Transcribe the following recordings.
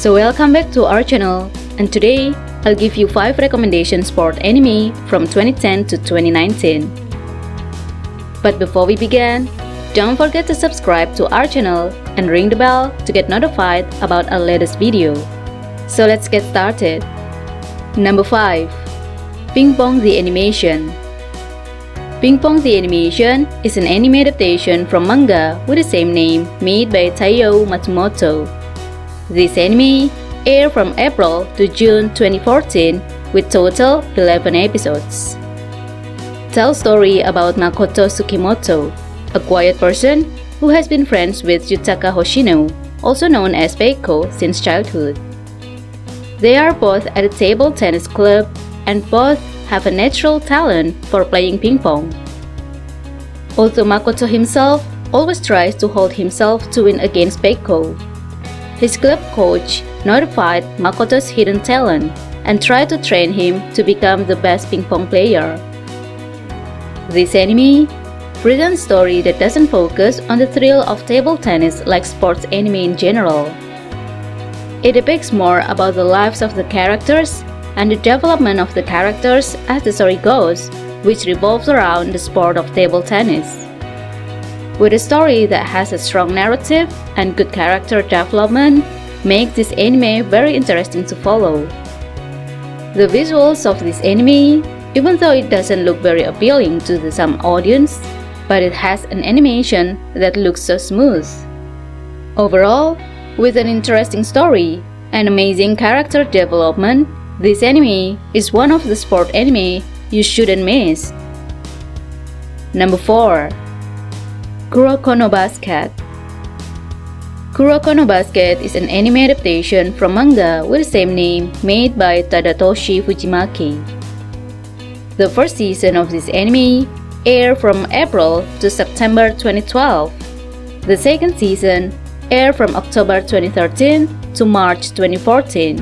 So welcome back to our channel, and today I'll give you 5 recommendation sport anime from 2010 to 2019. But before we begin, don't forget to subscribe to our channel and ring the bell to get notified about our latest video. So let's get started. Number 5. Ping Pong the Animation. Ping Pong the Animation is an anime adaptation from manga with the same name made by Taiyo Matsumoto. This anime aired from April to June 2014 with total 11 episodes. Tells story about Makoto Tsukimoto, a quiet person who has been friends with Yutaka Hoshino, also known as Peiko, since childhood. They are both at a table tennis club and both have a natural talent for playing ping pong. Although Makoto himself always tries to hold himself to win against Peiko, his club coach notified Makoto's hidden talent and tried to train him to become the best ping pong player. This anime presents a story that doesn't focus on the thrill of table tennis like sports anime in general. It depicts more about the lives of the characters and the development of the characters as the story goes, which revolves around the sport of table tennis. With a story that has a strong narrative and good character development, makes this anime very interesting to follow. The visuals of this anime, even though it doesn't look very appealing to some audience, but it has an animation that looks so smooth. Overall, with an interesting story and amazing character development, this anime is one of the sport anime you shouldn't miss. Number 4. Kurokono Basket. Kurokono Basket is an anime adaptation from manga with the same name made by Tadatoshi Fujimaki. The first season of this anime aired from April to September 2012. The second season aired from October 2013 to March 2014.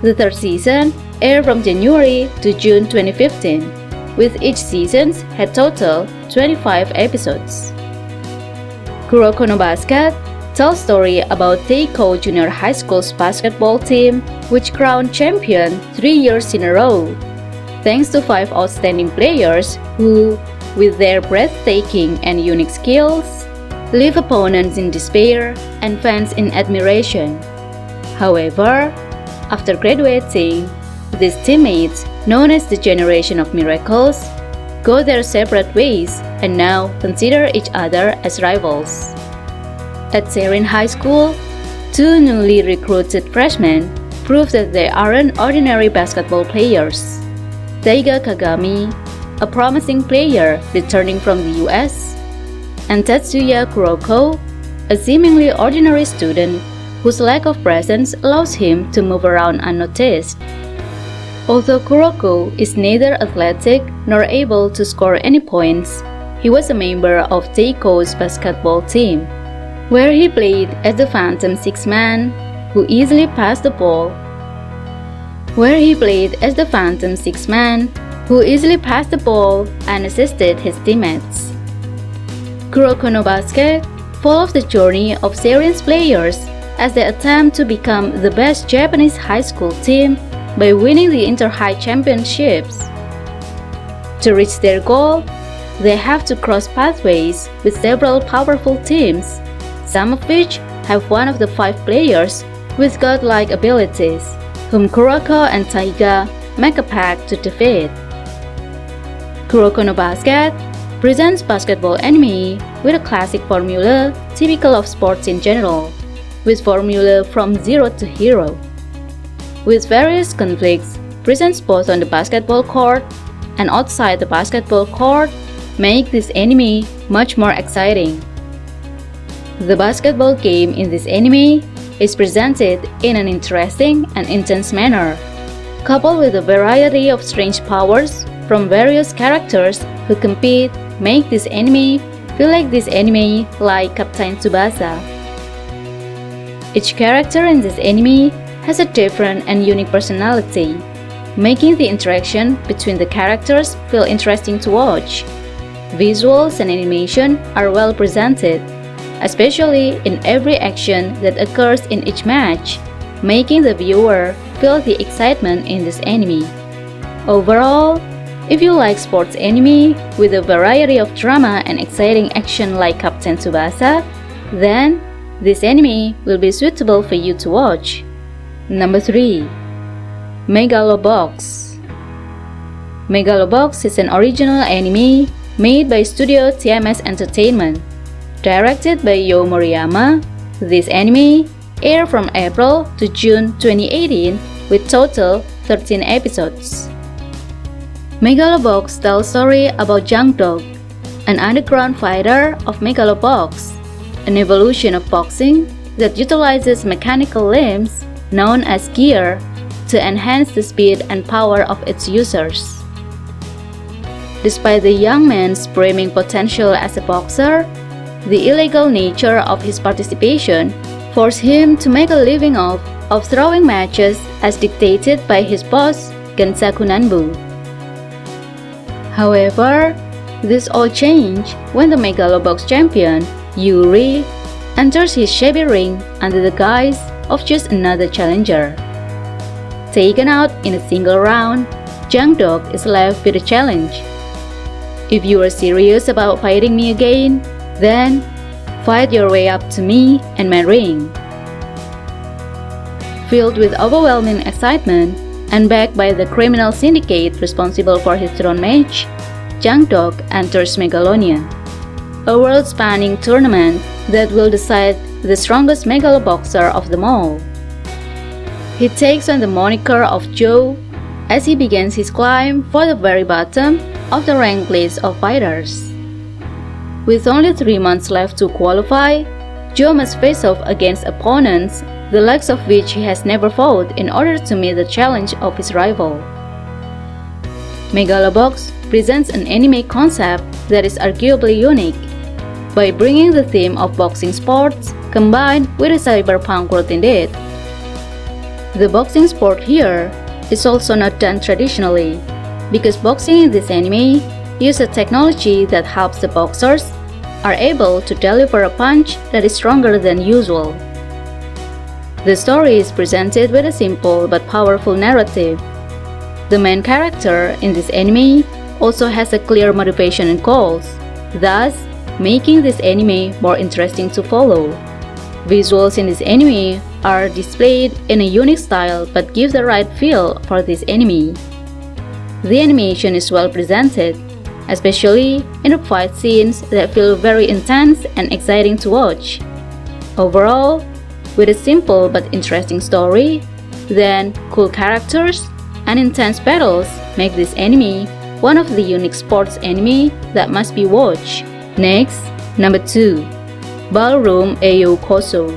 The third season aired from January to June 2015, with each season had total 25 episodes. Kurokono Basket tells story about Teiko Junior High School's basketball team, which crowned champion 3 years in a row, thanks to 5 outstanding players who, with their breathtaking and unique skills, leave opponents in despair and fans in admiration. However, after graduating, these teammates, known as the Generation of Miracles, go their separate ways and now consider each other as rivals. At Seirin High School, 2 newly recruited freshmen prove that they aren't ordinary basketball players. Taiga Kagami, a promising player returning from the US, and Tetsuya Kuroko, a seemingly ordinary student whose lack of presence allows him to move around unnoticed. Although Kuroko is neither athletic nor able to score any points, he was a member of Teiko's basketball team, where he played as the Phantom Six-Man who easily passed the ball. And assisted his teammates. Kurokono Basket follows the journey of Seirin's players as they attempt to become the best Japanese high school team by winning the Inter-High Championships. To reach their goal, they have to cross pathways with several powerful teams, some of which have one of the 5 players with godlike abilities, whom Kuroko and Taiga make a pact to defeat. Kurokono Basket presents basketball anime with a classic formula typical of sports in general, with formula from zero to hero, with various conflicts presents both on the basketball court and outside the basketball court, make this anime much more exciting. The basketball game in this anime is presented in an interesting and intense manner, coupled with a variety of strange powers from various characters who compete, make this anime feel like Captain Tsubasa. Each character in this anime has a different and unique personality, making the interaction between the characters feel interesting to watch. Visuals and animation are well presented, especially in every action that occurs in each match, making the viewer feel the excitement in this anime. Overall, if you like sports anime with a variety of drama and exciting action like Captain Tsubasa, then this anime will be suitable for you to watch. Number 3. Megalo Box. Megalo Box is an original anime made by Studio TMS Entertainment. Directed by Yo Moriyama, this anime aired from April to June 2018 with total 13 episodes. Megalo Box tells a story about Jangdok, an underground fighter of Megalo Box, an evolution of boxing that utilizes mechanical limbs known as gear to enhance the speed and power of its users. Despite the young man's brimming potential as a boxer, the illegal nature of his participation forced him to make a living off of throwing matches as dictated by his boss, Gensaku Nanbu. However, this all changed when the Megalo Box champion, Yuri, enters his shabby ring under the guise of just another challenger. Taken out in a single round, Jangdok is left with a challenge. If you are serious about fighting me again, then fight your way up to me and my ring. Filled with overwhelming excitement and backed by the criminal syndicate responsible for his throne match, Jangdok enters Megalonia, a world-spanning tournament that will decide the strongest Megalo boxer of them all. He takes on the moniker of Joe as he begins his climb for the very bottom of the ranked list of fighters. With only 3 months left to qualify, Joe must face off against opponents the likes of which he has never fought in order to meet the challenge of his rival. Megalo Box presents an anime concept that is arguably unique by bringing the theme of boxing sports combined with a cyberpunk world in it. The boxing sport here is also not done traditionally, because boxing in this anime uses a technology that helps the boxers are able to deliver a punch that is stronger than usual. The story is presented with a simple but powerful narrative. The main character in this anime also has a clear motivation and goals, thus making this anime more interesting to follow. Visuals in this anime are displayed in a unique style but give the right feel for this anime. The animation is well presented, especially in the fight scenes that feel very intense and exciting to watch. Overall, with a simple but interesting story, then cool characters and intense battles make this anime one of the unique sports anime that must be watched. Next, number 2. Ballroom Eyo Koso.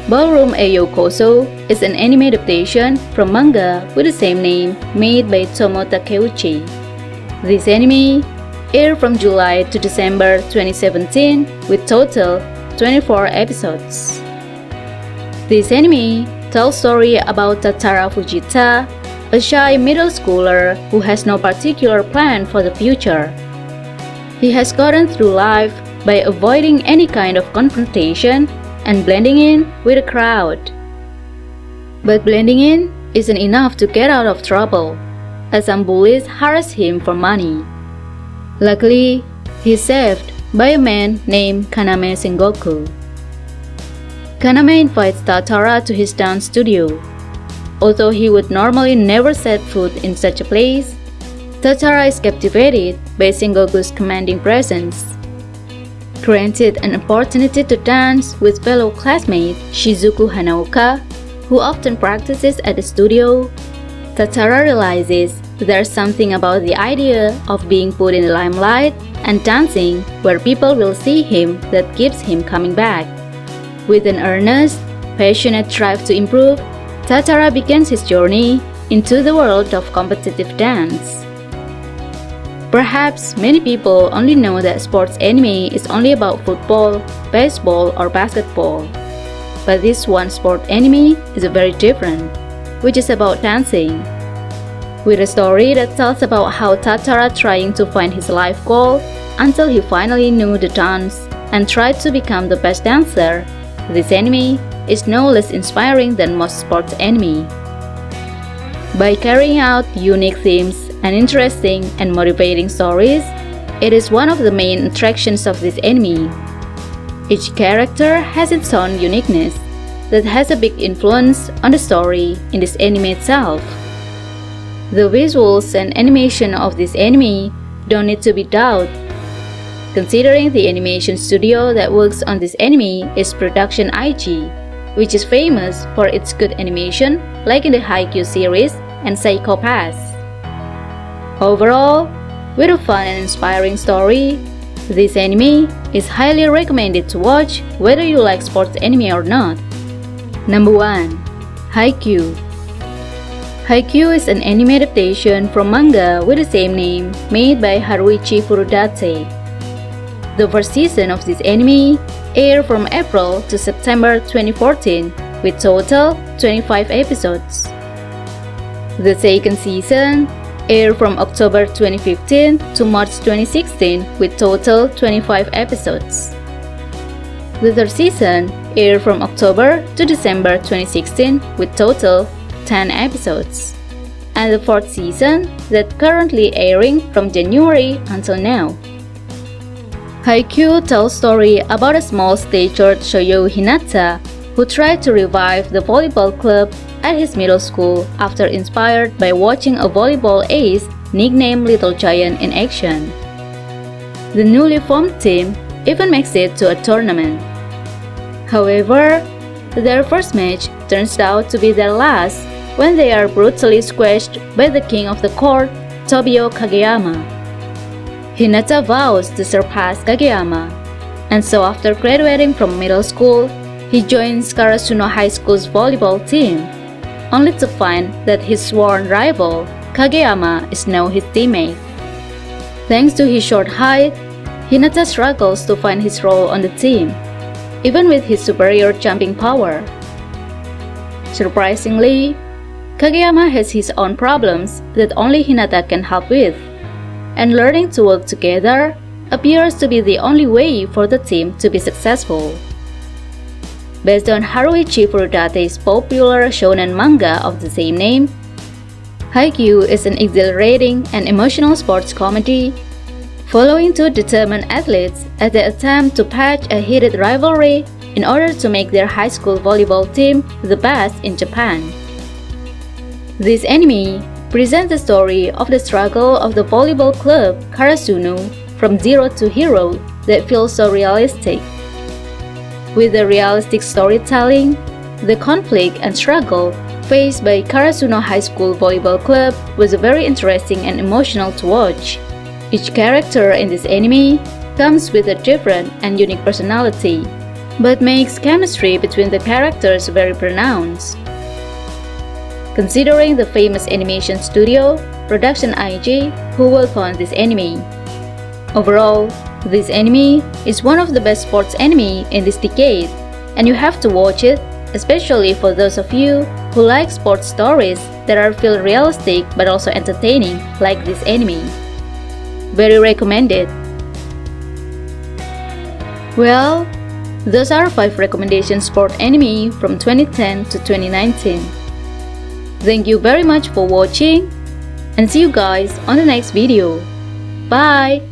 Ballroom Eyo Koso is an anime adaptation from manga with the same name made by Tomo Takeuchi. This anime aired from July to December 2017 with total 24 episodes. This anime tells story about Tatara Fujita, a shy middle schooler who has no particular plan for the future. He has gotten through life by avoiding any kind of confrontation and blending in with the crowd. But blending in isn't enough to get out of trouble, as some bullies harass him for money. Luckily, he is saved by a man named Kaname Sengoku. Kaname invites Tatara to his dance studio. Although he would normally never set foot in such a place, Tatara is captivated by Sengoku's commanding presence. Granted an opportunity to dance with fellow classmate Shizuku Hanaoka, who often practices at the studio, Tatara realizes there's something about the idea of being put in the limelight and dancing where people will see him that keeps him coming back. With an earnest, passionate drive to improve, Tatara begins his journey into the world of competitive dance. Perhaps many people only know that sports anime is only about football, baseball, or basketball. But this one sport anime is very different, which is about dancing. With a story that tells about how Tatara trying to find his life goal until he finally knew the dance and tried to become the best dancer, this anime is no less inspiring than most sports anime. By carrying out unique themes and interesting and motivating stories, it is one of the main attractions of this anime. Each character has its own uniqueness that has a big influence on the story in this anime itself. The visuals and animation of this anime don't need to be doubted, considering the animation studio that works on this anime is Production IG, which is famous for its good animation like in the Haikyuu series and Psycho Pass. Overall, with a fun and inspiring story, this anime is highly recommended to watch whether you like sports anime or not. Number 1. Haikyuu. Haikyuu is an anime adaptation from manga with the same name made by Haruichi Furudate. The first season of this anime aired from April to September 2014 with total 25 episodes. The second season aired from October 2015 to March 2016 with total 25 episodes. The third season aired from October to December 2016 with total 10 episodes. And the fourth season that currently airing from January until now. Haikyuu tells story about a small-statured shoujo Hinata who tried to revive the volleyball club at his middle school after inspired by watching a volleyball ace nicknamed Little Giant in action. The newly formed team even makes it to a tournament. However, their first match turns out to be their last when they are brutally squashed by the king of the court, Tobio Kageyama. Hinata vows to surpass Kageyama, and so after graduating from middle school, he joins Karasuno High School's volleyball team, only to find that his sworn rival, Kageyama, is now his teammate. Thanks to his short height, Hinata struggles to find his role on the team, even with his superior jumping power. Surprisingly, Kageyama has his own problems that only Hinata can help with, and learning to work together appears to be the only way for the team to be successful. Based on Haruichi Furudate's popular shonen manga of the same name, Haikyuu is an exhilarating and emotional sports comedy following two determined athletes as they attempt to patch a heated rivalry in order to make their high school volleyball team the best in Japan. This anime presents the story of the struggle of the volleyball club Karasuno from zero to hero that feels so realistic. With the realistic storytelling, the conflict and struggle faced by Karasuno High School Volleyball Club was very interesting and emotional to watch. Each character in this anime comes with a different and unique personality, but makes chemistry between the characters very pronounced. Considering the famous animation studio, Production IG, who worked on this anime. Overall, this anime is one of the best sports anime in this decade, and you have to watch it, especially for those of you who like sports stories that are feel realistic but also entertaining like this anime. Very recommended. Well, those are 5 recommendations sport anime from 2010 to 2019. Thank you very much for watching, and see you guys on the next video. Bye!